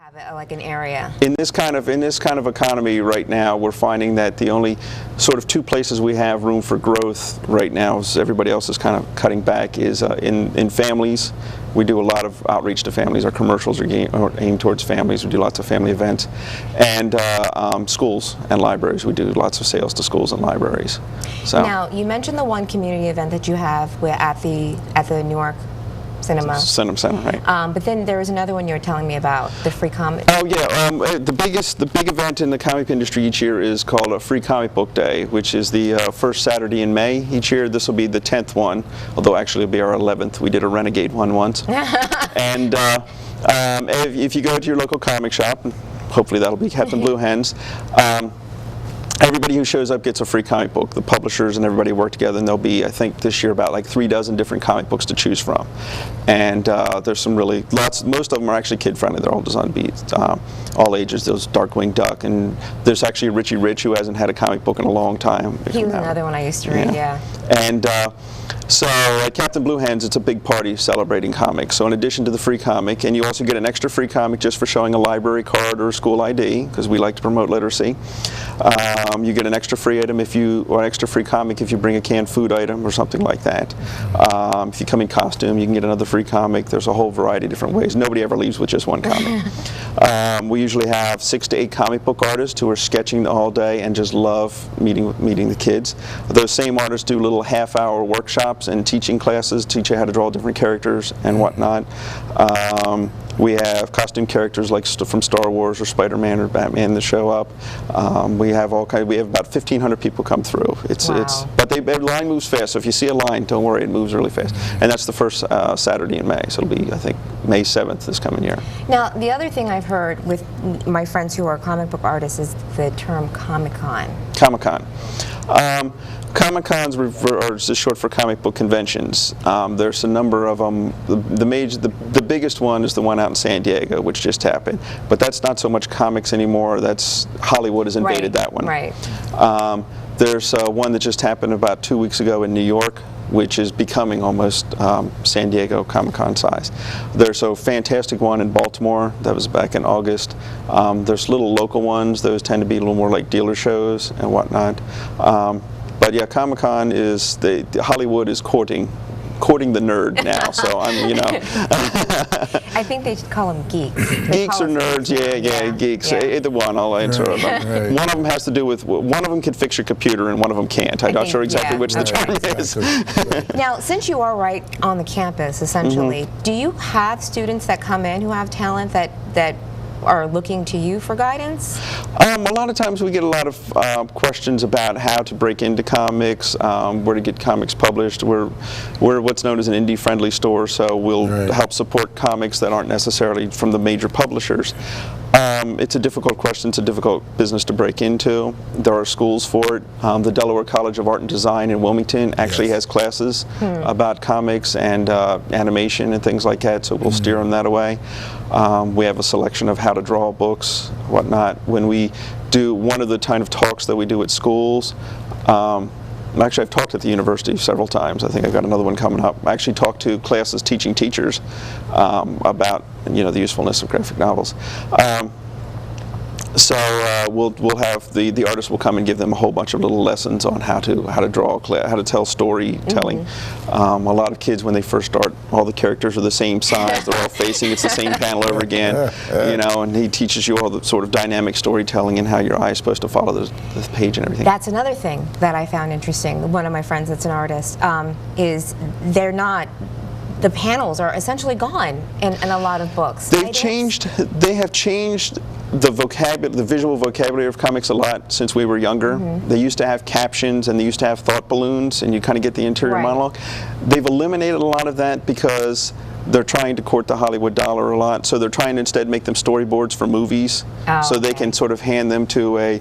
Have like an area. In this kind of economy right now, we're finding that the only sort of two places we have room for growth right now, as everybody else is kind of cutting back, is in families. We do a lot of outreach to families. Our commercials are aimed towards families. We do lots of family events, and schools and libraries. We do lots of sales to schools and libraries. So now, you mentioned the one community event that you have at the Newark Cinema Center, right? But then there was another one you were telling me about, the free comic. Oh yeah, the big event in the comic industry each year is called a Free Comic Book Day, which is the first Saturday in May each year. This will be the 10th one, although actually it'll be our 11th. We did a Renegade one once. And if you go to your local comic shop, hopefully that'll be Captain Blue Hen's. Everybody who shows up gets a free comic book. The publishers and everybody work together, and there'll be, I think, this year about like 3 dozen different comic books to choose from. And there's some really most of them are actually kid-friendly. They're all designed to be all ages. There's Darkwing Duck, and there's actually Richie Rich, who hasn't had a comic book in a long time. He was another one I used to read, yeah. And so at Captain Blue Hen's, it's a big party celebrating comics. So in addition to the free comic, and you also get an extra free comic just for showing a library card or a school ID, because we like to promote literacy. You get an extra free item or an extra free comic if you bring a canned food item or something like that. If you come in costume, you can get another free comic. There's a whole variety of different ways. Nobody ever leaves with just one comic. We usually have 6 to 8 comic book artists who are sketching all day and just love meeting the kids. Those same artists do little half-hour workshops and teaching classes, teach you how to draw different characters and whatnot. We have costume characters like from Star Wars or Spider-Man or Batman that show up. We have about 1,500 people come through. But the line moves fast. So if you see a line, don't worry, it moves really fast. And that's the first Saturday in May. So it'll be, I think, May 7th this coming year. Now, the other thing I've heard with my friends who are comic book artists is the term Comic-Con. Comic-Con. Comic-Cons are just short for comic book conventions. There's a number of them. The biggest one is the one out in San Diego, which just happened. But that's not so much comics anymore. That's Hollywood has invaded that one. Right. There's one that just happened about 2 weeks ago in New York, which is becoming almost San Diego Comic-Con size. There's a fantastic one in Baltimore that was back in August. There's little local ones. Those tend to be a little more like dealer shows and whatnot. But yeah, Comic-Con is Hollywood is courting the nerd now. So I think they should call them geeks. Geeks or nerds, yeah, geeks. Yeah. Either one, I'll answer. Right. One of them has to do with one of them can fix your computer and one of them can't. I'm not sure exactly which the term is. Now, since you are right on the campus, essentially, do you have students that come in who have talent that are looking to you for guidance? A lot of times we get a lot of questions about how to break into comics, where to get comics published. We're what's known as an indie-friendly store, so we'll help support comics that aren't necessarily from the major publishers. It's a difficult question. It's a difficult business to break into. There are schools for it. The Delaware College of Art and Design in Wilmington actually has classes about comics and animation and things like that, so we'll steer them that way. We have a selection of how to draw books, whatnot. When we do one of the kind of talks that we do at schools, actually I've talked at the university several times. I think I've got another one coming up. I actually talked to classes teaching teachers about the usefulness of graphic novels. So we'll have the artists will come and give them a whole bunch of little lessons on how to draw, how to tell storytelling. A lot of kids, when they first start, all the characters are the same size. They're all facing. It's the same panel over again. And he teaches you all the sort of dynamic storytelling and how your eye is supposed to follow the page and everything. That's another thing that I found interesting. One of my friends that's an artist is they're not. The panels are essentially gone in a lot of books. They have changed the visual vocabulary of comics a lot since we were younger. They used to have captions and they used to have thought balloons and you kind of get the interior monologue. They've eliminated a lot of that because they're trying to court the Hollywood dollar a lot, so they're trying to instead make them storyboards for movies, so they can sort of hand them to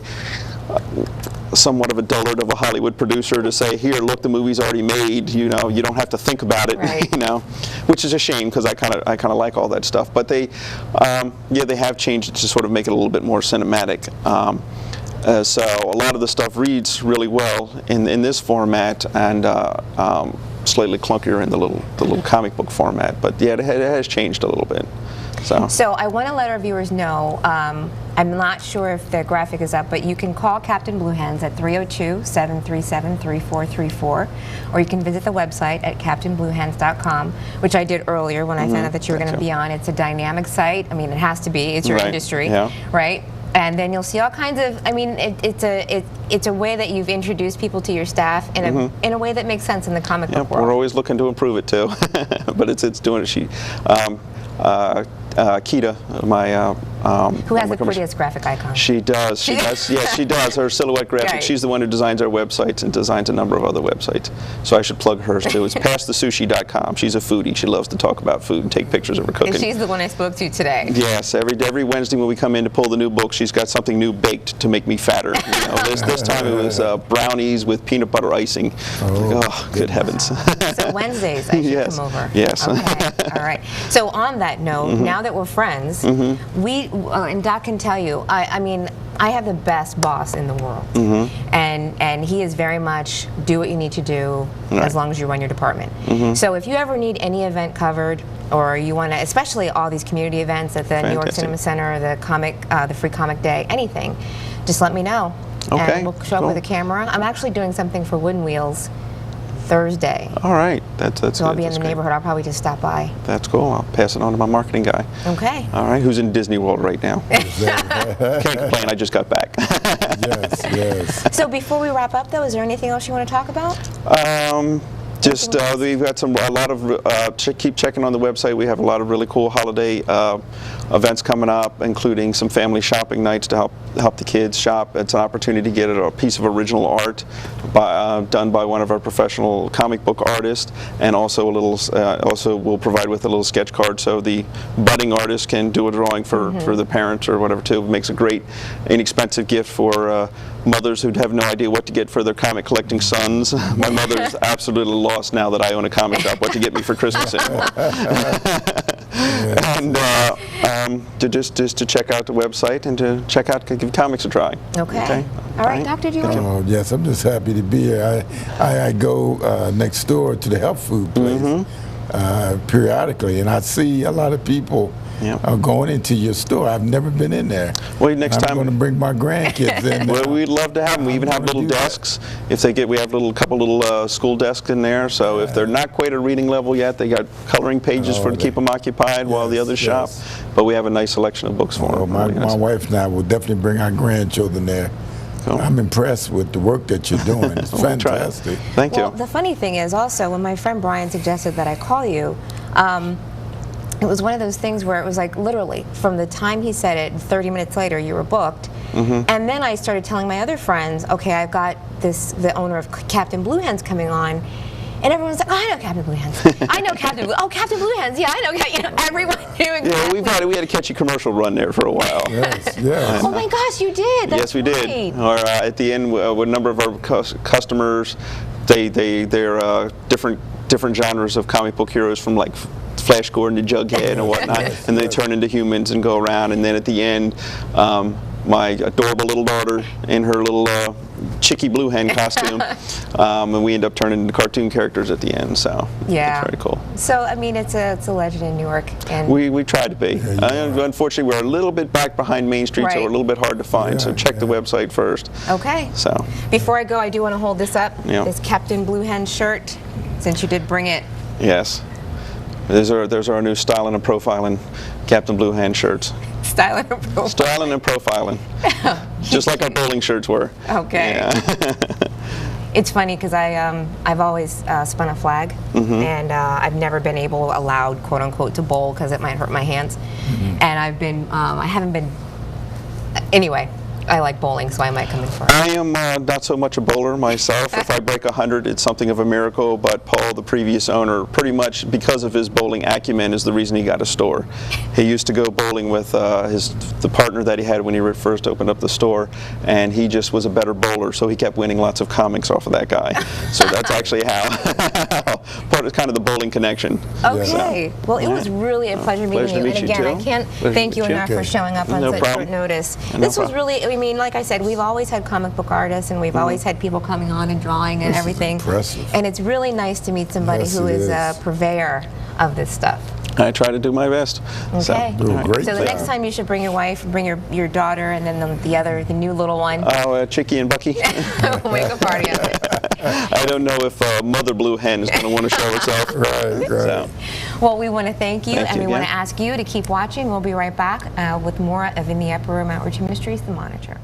somewhat of a dullard of a Hollywood producer to say, here, look, the movie's already made, you don't have to think about it, which is a shame because I kind of like all that stuff. But they have changed it to sort of make it a little bit more cinematic. So a lot of the stuff reads really well in this format and slightly clunkier in the little comic book format. But yeah, it has changed a little bit. So I want to let our viewers know, I'm not sure if the graphic is up, but you can call Captain Blue Hens at 302-737-3434, or you can visit the website at captainbluehens.com, which I did earlier when I found out that you were going to be on. It's a dynamic site. I mean, it has to be. It's your industry, right? And then you'll see all kinds of, I mean, it's a way that you've introduced people to your staff in a way that makes sense in the comic book world. We're always looking to improve it too, but it's doing it. Kita, who has the prettiest graphic icon? She does. She does. Yes, she does. Her silhouette graphic. Right. She's the one who designs our websites and designs a number of other websites. So I should plug hers too. It's pastthesushi.com. She's a foodie. She loves to talk about food and take pictures of her cooking. And she's the one I spoke to today. Yes. Every Wednesday when we come in to pull the new book, she's got something new baked to make me fatter. You know, this time it was brownies with peanut butter icing. Oh, good heavens. So Wednesdays I should come over. Yes. Okay. All right. So on that note, now that we're friends, and Doc can tell you, I mean, I have the best boss in the world, and he is very much do what you need to do as long as you run your department. So if you ever need any event covered, or you want to, especially all these community events at the Newark Cinema Center, the Free Comic Day, anything, just let me know. Okay. And we'll show up with a camera. I'm actually doing something for Wooden Wheels Thursday. All right, that's so I'll be in the neighborhood. I'll probably just stop by. That's cool. I'll pass it on to my marketing guy. Okay. All right, who's in Disney World right now? Can't complain. I just got back. Yes. So before we wrap up, though, is there anything else you want to talk about? Just we've got keep checking on the website. We have a lot of really cool holiday events coming up, including some family shopping nights to help the kids shop. It's an opportunity to get a piece of original art done by one of our professional comic book artists, and also we'll provide with a little sketch card so the budding artist can do a drawing for the parents or whatever too. It makes a great inexpensive gift for mothers who have no idea what to get for their comic collecting sons. My mother's absolutely lost now that I own a comic shop what to get me for Christmas anymore. And to check out the website and to give comics a try. Okay. All right, Doctor, do you want to? Yes, I'm just happy to be here. I go next door to the health food place periodically, and I see a lot of people are going into your store. I've never been in there. Well, next time I'm going to bring my grandkids in. Well, we'd love to have them. We even have little desks. If they we have a couple little school desks in there. So if they're not quite at reading level yet, they got coloring pages to keep them occupied while the others shop. But we have a nice selection of books for them. My wife and I will definitely bring our grandchildren there. Cool. I'm impressed with the work that you're doing. It's fantastic. Thank you. Well, the funny thing is also when my friend Brian suggested that I call you, it was one of those things where it was like literally from the time he said it, 30 minutes later you were booked. And then I started telling my other friends, okay, I've got the owner of Captain Blue Hen's coming on. And everyone's like, oh, I know Captain Blue Hens. I know Captain Blue. Oh, Captain Blue Hens. Yeah, I know. You know, everyone knew exactly. Yeah, we had a catchy commercial run there for a while. Yes. Oh my gosh, you did. That's yes, we did. Or at the end, with a number of our customers, they're different genres of comic book heroes, from like Flash Gordon to Jughead and whatnot, and they turn into humans and go around. And then at the end, my adorable little daughter in her little Chicky Blue Hen costume, and we end up turning into cartoon characters at the end. So it's very cool. So I mean, it's a legend in Newark, and we try to be. Unfortunately, we're a little bit back behind Main Street, so we're a little bit hard to find. So check the website first. Okay. So before I go, I do want to hold this up. This Captain Blue Hen shirt, since you did bring it. Yes. There's our new styling and profiling Captain Blue Hen shirts. Styling and profiling. Styling and profiling. Just like our bowling shirts were. Okay. Yeah. It's funny because I've always spun a flag, and I've never been allowed, quote unquote, to bowl because it might hurt my hands. And I haven't been. Anyway, I like bowling, so I might come in for it. I am not so much a bowler myself. If I break 100, it's something of a miracle. But Paul, the previous owner, pretty much because of his bowling acumen, is the reason he got a store. He used to go bowling with the partner that he had when he first opened up the store, and he just was a better bowler, so he kept winning lots of comics off of that guy. So that's actually how part of kind of the bowling connection. Okay. Well, it was really a pleasure meeting you. And again, I can't thank you enough for showing up on such short notice. This was really. I mean, like I said, we've always had comic book artists, and we've always had people coming on and drawing and everything. Impressive. And it's really nice to meet somebody who is a purveyor of this stuff. I try to do my best. Okay. Do a great So the job. next time you should bring your wife, bring your daughter, and then the new little one. Oh, Chicky and Bucky. We'll make a party of it. I don't know if Mother Blue Hen is going to want to show herself. Right. So, Well, we want to thank you, Thank and you we want to again. ask you to keep watching. We'll be right back with more of In the Upper Room at Richie Ministries, The Monitor.